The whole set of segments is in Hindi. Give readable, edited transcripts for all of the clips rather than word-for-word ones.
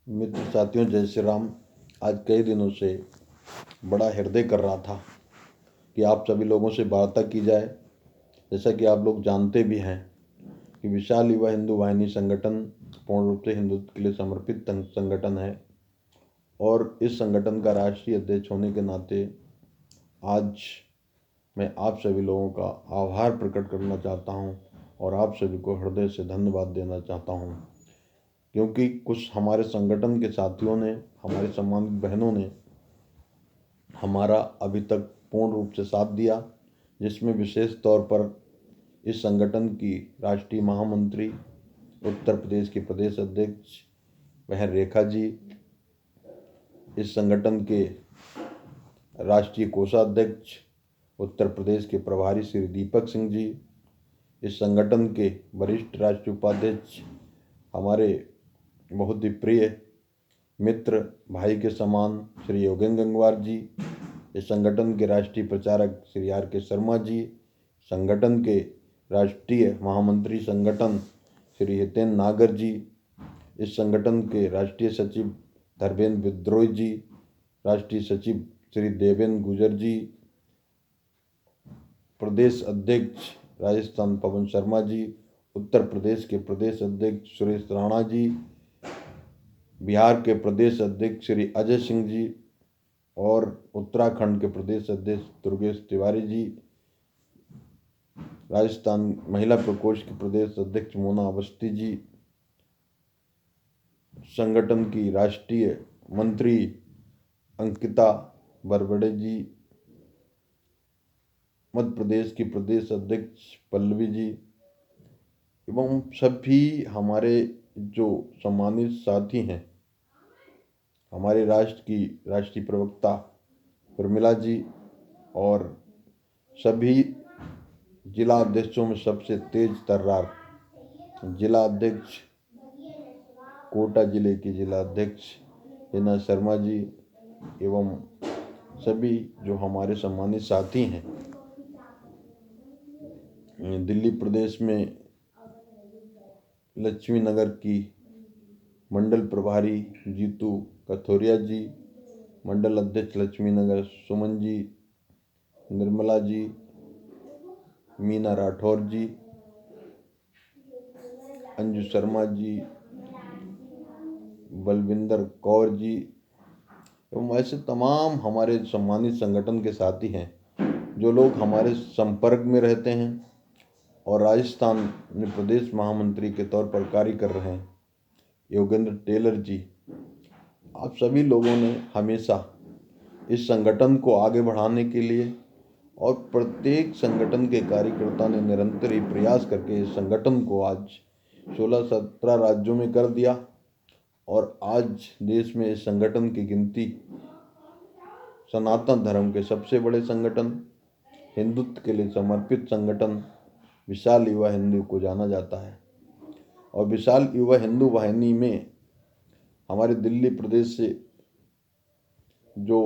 मित्र साथियों, जय श्री राम। आज कई दिनों से बड़ा हृदय कर रहा था कि आप सभी लोगों से वार्ता की जाए। जैसा कि आप लोग जानते भी हैं कि विशाल युवा हिंदू वाहिनी संगठन पूर्ण रूप से हिंदुत्व के लिए समर्पित संगठन है और इस संगठन का राष्ट्रीय अध्यक्ष होने के नाते आज मैं आप सभी लोगों का आभार प्रकट करना चाहता हूं और आप सभी को हृदय से धन्यवाद देना चाहता हूं, क्योंकि कुछ हमारे संगठन के साथियों ने, हमारे सम्मानित बहनों ने हमारा अभी तक पूर्ण रूप से साथ दिया, जिसमें विशेष तौर पर इस संगठन की राष्ट्रीय महामंत्री, उत्तर प्रदेश की प्रदेश अध्यक्ष बहन रेखा जी, इस संगठन के राष्ट्रीय कोषाध्यक्ष उत्तर प्रदेश के प्रभारी श्री दीपक सिंह जी, इस संगठन के वरिष्ठ राष्ट्रीय उपाध्यक्ष हमारे बहुत ही प्रिय मित्र, भाई के समान श्री योगेंद्र गंगवार जी, इस संगठन के राष्ट्रीय प्रचारक श्री आर के शर्मा जी, संगठन के राष्ट्रीय महामंत्री संगठन श्री हितेन नागर जी, इस संगठन के राष्ट्रीय सचिव धर्मेंद्र विद्रोही जी, राष्ट्रीय सचिव श्री देवेंद्र गुजर जी, प्रदेश अध्यक्ष राजस्थान पवन शर्मा जी, उत्तर प्रदेश के प्रदेश अध्यक्ष सुरेश राणा जी, बिहार के प्रदेश अध्यक्ष श्री अजय सिंह जी और उत्तराखंड के प्रदेश अध्यक्ष दुर्गेश तिवारी जी, राजस्थान महिला प्रकोष्ठ के प्रदेश अध्यक्ष मोना अवस्थी जी, संगठन की राष्ट्रीय मंत्री अंकिता बरबड़े जी, मध्य प्रदेश की प्रदेश अध्यक्ष पल्लवी जी एवं सभी हमारे जो सम्मानित साथी हैं, हमारे राष्ट्र की राष्ट्रीय प्रवक्ता उर्मिला जी और सभी जिला अध्यक्षों में सबसे तेज तर्रार जिला अध्यक्ष, कोटा जिले के जिला अध्यक्ष हिना शर्मा जी एवं सभी जो हमारे सम्मानित साथी हैं। दिल्ली प्रदेश में लक्ष्मी नगर की मंडल प्रभारी जीतू कथोरिया जी, मंडल अध्यक्ष लक्ष्मी नगर सुमन जी, निर्मला जी, मीना राठौर जी, अंजू शर्मा जी, बलविंदर कौर जी एवं ऐसे तमाम हमारे सम्मानित संगठन के साथी हैं जो लोग हमारे संपर्क में रहते हैं और राजस्थान में प्रदेश महामंत्री के तौर पर कार्य कर रहे हैं योगेंद्र टेलर जी। आप सभी लोगों ने हमेशा इस संगठन को आगे बढ़ाने के लिए और प्रत्येक संगठन के कार्यकर्ता ने निरंतर ही प्रयास करके इस संगठन को आज 16-17 राज्यों में कर दिया और आज देश में इस संगठन की गिनती सनातन धर्म के सबसे बड़े संगठन, हिंदुत्व के लिए समर्पित संगठन विशाल युवा हिंदू को जाना जाता है। और विशाल युवा हिंदू वाहिनी में हमारे दिल्ली प्रदेश से जो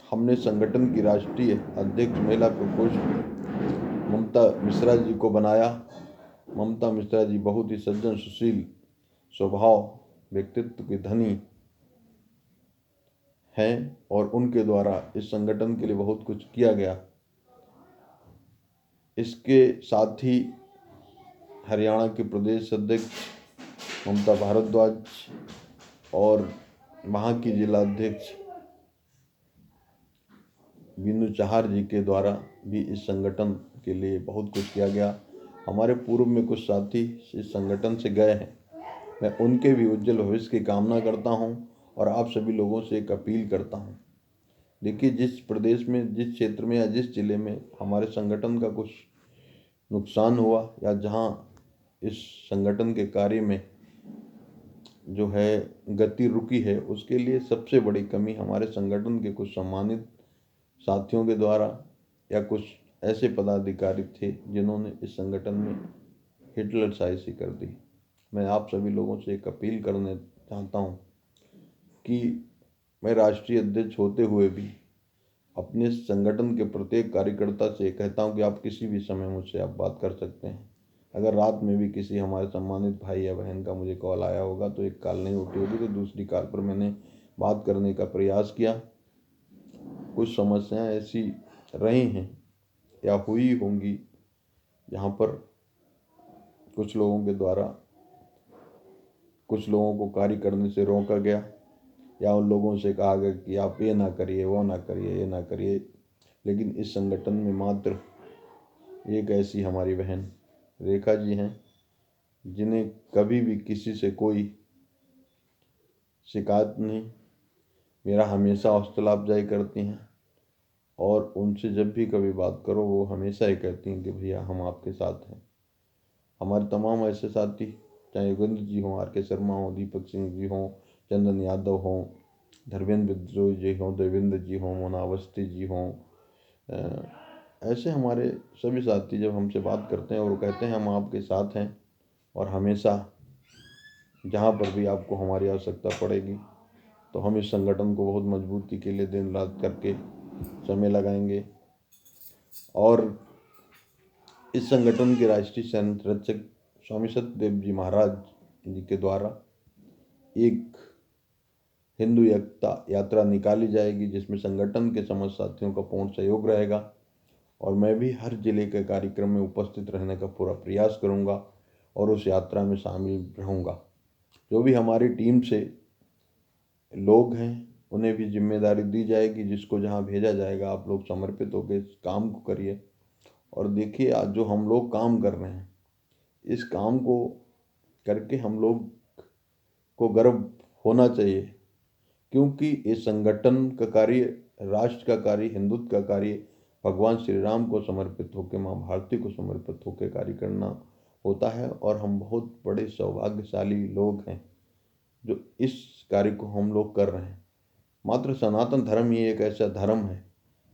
हमने संगठन की राष्ट्रीय अध्यक्ष महिला प्रकोष्ठ ममता मिश्रा जी को बनाया। ममता मिश्रा जी बहुत ही सज्जन सुशील स्वभाव व्यक्तित्व की धनी हैं और उनके द्वारा इस संगठन के लिए बहुत कुछ किया गया। इसके साथ ही हरियाणा के प्रदेश अध्यक्ष ममता भारद्वाज और वहाँ की जिला अध्यक्ष बीनू चाहर जी के द्वारा भी इस संगठन के लिए बहुत कुछ किया गया। हमारे पूर्व में कुछ साथी इस संगठन से गए हैं, मैं उनके भी उज्जवल भविष्य की कामना करता हूं और आप सभी लोगों से एक अपील करता हूं। देखिए, जिस प्रदेश में, जिस क्षेत्र में या जिस जिले में हमारे संगठन का कुछ नुकसान हुआ या जहां इस संगठन के कार्य में जो है गति रुकी है, उसके लिए सबसे बड़ी कमी हमारे संगठन के कुछ सम्मानित साथियों के द्वारा या कुछ ऐसे पदाधिकारी थे जिन्होंने इस संगठन में हिटलर शाही कर दी। मैं आप सभी लोगों से एक अपील करना चाहता हूं कि मैं राष्ट्रीय अध्यक्ष होते हुए भी अपने संगठन के प्रत्येक कार्यकर्ता से कहता हूं कि आप किसी भी समय मुझसे आप बात कर सकते हैं अगर रात में भी किसी हमारे सम्मानित भाई या बहन का मुझे कॉल आया होगा तो एक कॉल नहीं उठी होगी तो दूसरी कॉल पर मैंने बात करने का प्रयास किया। कुछ समस्याएं ऐसी रही हैं या हुई होंगी जहाँ पर कुछ लोगों के द्वारा कुछ लोगों को कार्य करने से रोका गया या उन लोगों से कहा गया कि आप ये ना करिए, वो ना करिए, ये ना करिए। लेकिन इस संगठन में मात्र एक ऐसी हमारी बहन रेखा जी हैं जिन्हें कभी भी किसी से कोई शिकायत नहीं, मेरा हमेशा हौसला अफजाई करती हैं और उनसे जब भी कभी बात करो वो हमेशा ही कहती हैं कि भैया हम आपके साथ हैं। हमारे तमाम ऐसे साथी, चाहे योगेंद्र जी हों, आर के शर्मा हों, दीपक सिंह जी हों, चंदन यादव हों, धर्मेंद्र विद्रोही जी हों, देवेंद्र जी हों, मोना अवस्थी जी हों, ऐसे हमारे सभी साथी जब हमसे बात करते हैं और वो कहते हैं हम आपके साथ हैं और हमेशा जहाँ पर भी आपको हमारी आवश्यकता पड़ेगी तो हम इस संगठन को बहुत मजबूती के लिए दिन रात करके समय लगाएंगे। और इस संगठन के राष्ट्रीय संरक्षक स्वामी सत्यदेव जी महाराज जी के द्वारा एक हिंदू एकता यात्रा निकाली जाएगी जिसमें संगठन के समस्त साथियों का पूर्ण सहयोग रहेगा और मैं भी हर जिले के कार्यक्रम में उपस्थित रहने का पूरा प्रयास करूंगा और उस यात्रा में शामिल रहूंगा। जो भी हमारी टीम से लोग हैं उन्हें भी जिम्मेदारी दी जाएगी, जिसको जहाँ भेजा जाएगा आप लोग समर्पित होकर इस काम को करिए। और देखिए आज जो हम लोग काम कर रहे हैं इस काम को करके हम लोग को गर्व होना चाहिए, क्योंकि इस संगठन का कार्य, राष्ट्र का कार्य, हिंदुत्व का कार्य भगवान श्री राम को समर्पित होकर, माँ भारती को समर्पित होकर कार्य करना होता है। और हम बहुत बड़े सौभाग्यशाली लोग हैं जो इस कार्य को हम लोग कर रहे हैं। मात्र सनातन धर्म ही एक ऐसा धर्म है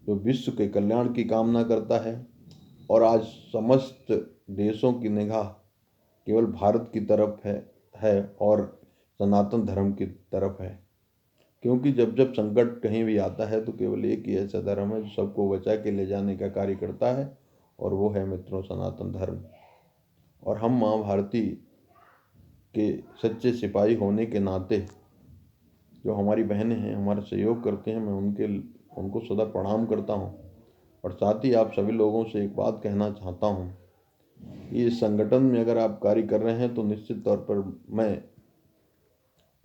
जो विश्व के कल्याण की कामना करता है और आज समस्त देशों की निगाह केवल भारत की तरफ है और सनातन धर्म की तरफ है। क्योंकि जब जब संकट कहीं भी आता है तो केवल एक ही ऐसा धर्म है जो सबको बचा के ले जाने का कार्य करता है और वो है मित्रों सनातन धर्म। और हम माँ भारती के सच्चे सिपाही होने के नाते जो हमारी बहनें हैं हमारा सहयोग करते हैं, मैं उनको सदा प्रणाम करता हूँ। और साथ ही आप सभी लोगों से एक बात कहना चाहता हूँ कि इस संगठन में अगर आप कार्य कर रहे हैं तो निश्चित तौर पर मैं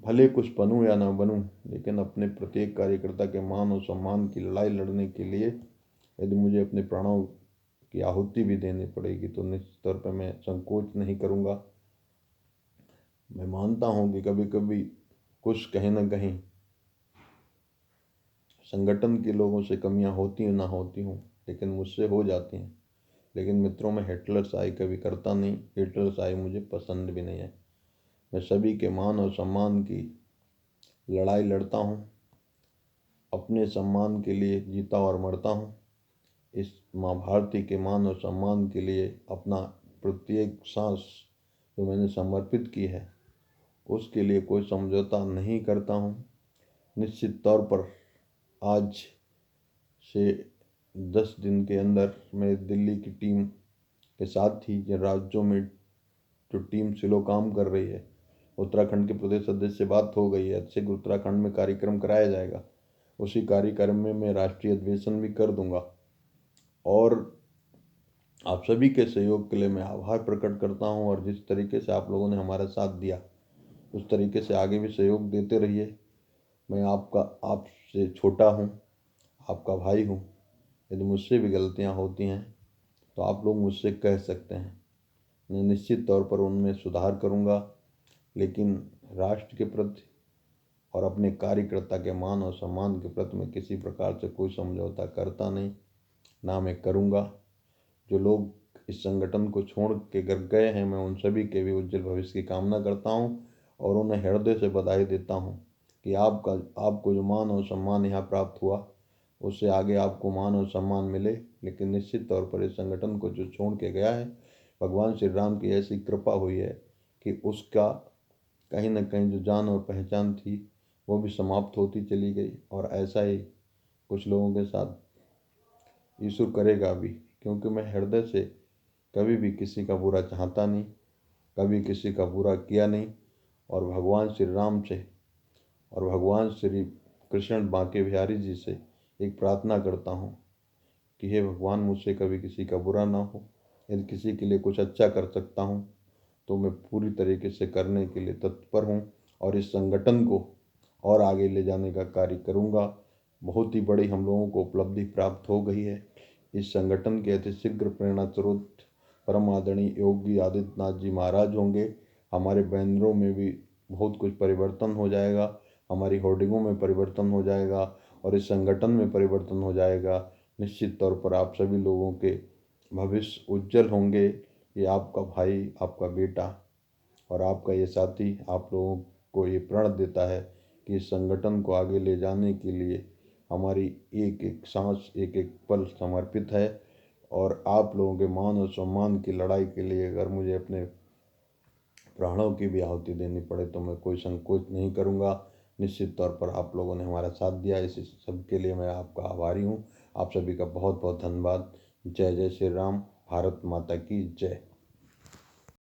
भले कुछ बनूं या ना बनूं, लेकिन अपने प्रत्येक कार्यकर्ता के मान और सम्मान की लड़ाई लड़ने के लिए यदि मुझे अपने प्राणों की आहुति भी देनी पड़ेगी तो निश्चित तौर पर मैं संकोच नहीं करूँगा। मैं मानता हूँ कि कभी कभी कुछ कहीं ना कहीं संगठन के लोगों से कमियां होती हैं ना होती हूँ, लेकिन मुझसे हो जाती हैं। लेकिन मित्रों मैं हिटलर शाही कभी करता नहीं, हिटलर शाही मुझे पसंद भी नहीं है। मैं सभी के मान और सम्मान की लड़ाई लड़ता हूँ, अपने सम्मान के लिए जीता और मरता हूँ। इस माँ भारती के मान और सम्मान के लिए अपना प्रत्येक सांस जो मैंने समर्पित की है उसके लिए कोई समझौता नहीं करता हूँ। निश्चित तौर पर आज से 10 दिन के अंदर मैं दिल्ली की टीम के साथ ही जिन राज्यों में जो टीम सिलो काम कर रही है, उत्तराखंड के प्रदेश अध्यक्ष से बात हो गई है, अच्छे उत्तराखंड में कार्यक्रम कराया जाएगा। उसी कार्यक्रम में मैं राष्ट्रीय अधिवेशन भी कर दूंगा और आप सभी के सहयोग के लिए मैं आभार प्रकट करता हूं। और जिस तरीके से आप लोगों ने हमारा साथ दिया उस तरीके से आगे भी सहयोग देते रहिए। मैं आपसे छोटा हूं, आपका भाई हूं। यदि मुझसे भी गलतियां होती हैं तो आप लोग मुझसे कह सकते हैं, मैं निश्चित तौर पर उनमें सुधार करूंगा। लेकिन राष्ट्र के प्रति और अपने कार्यकर्ता के मान और सम्मान के प्रति मैं किसी प्रकार से कोई समझौता करता नहीं, ना मैं करूंगा। जो लोग इस संगठन को छोड़ के घर गए हैं मैं उन सभी के भी उज्जवल भविष्य की कामना करता हूं और उन्हें हृदय से बधाई देता हूं कि आपको जो मान और सम्मान यहाँ प्राप्त हुआ उससे आगे आपको मान और सम्मान मिले। लेकिन निश्चित तौर पर इस संगठन को जो छोड़ के गया है, भगवान श्री राम की ऐसी कृपा हुई है कि उसका कहीं ना कहीं जो जान और पहचान थी वो भी समाप्त होती चली गई। और ऐसा ही कुछ लोगों के साथ ईश्वर करेगा भी, क्योंकि मैं हृदय से कभी भी किसी का बुरा चाहता नहीं, कभी किसी का बुरा किया नहीं। और भगवान श्री राम से और भगवान श्री कृष्ण बांके बिहारी जी से एक प्रार्थना करता हूँ कि हे भगवान, मुझसे कभी किसी का बुरा ना हो। यदि किसी के लिए कुछ अच्छा कर सकता हूँ तो मैं पूरी तरीके से करने के लिए तत्पर हूँ और इस संगठन को और आगे ले जाने का कार्य करूँगा। बहुत ही बड़ी हम लोगों को उपलब्धि प्राप्त हो गई है। इस संगठन के अति शीघ्र प्रेरणा स्रोत परम आदरणीय योगी आदित्यनाथ जी महाराज होंगे। हमारे बैनरों में भी बहुत कुछ परिवर्तन हो जाएगा, हमारी होर्डिंगों में परिवर्तन हो जाएगा और इस संगठन में परिवर्तन हो जाएगा। निश्चित तौर पर आप सभी लोगों के भविष्य उज्जवल होंगे। ये आपका भाई, आपका बेटा और आपका ये साथी आप लोगों को ये प्रण देता है कि इस संगठन को आगे ले जाने के लिए हमारी एक एक सांस, एक एक पल समर्पित है। और आप लोगों के मान और सम्मान की लड़ाई के लिए अगर मुझे अपने प्राणों की भी आहुति देनी पड़े तो मैं कोई संकोच नहीं करूँगा। निश्चित तौर पर आप लोगों ने हमारा साथ दिया, इस सब के लिए मैं आपका आभारी हूँ। आप सभी का बहुत बहुत धन्यवाद। जय जय श्री राम। भारत माता की जय।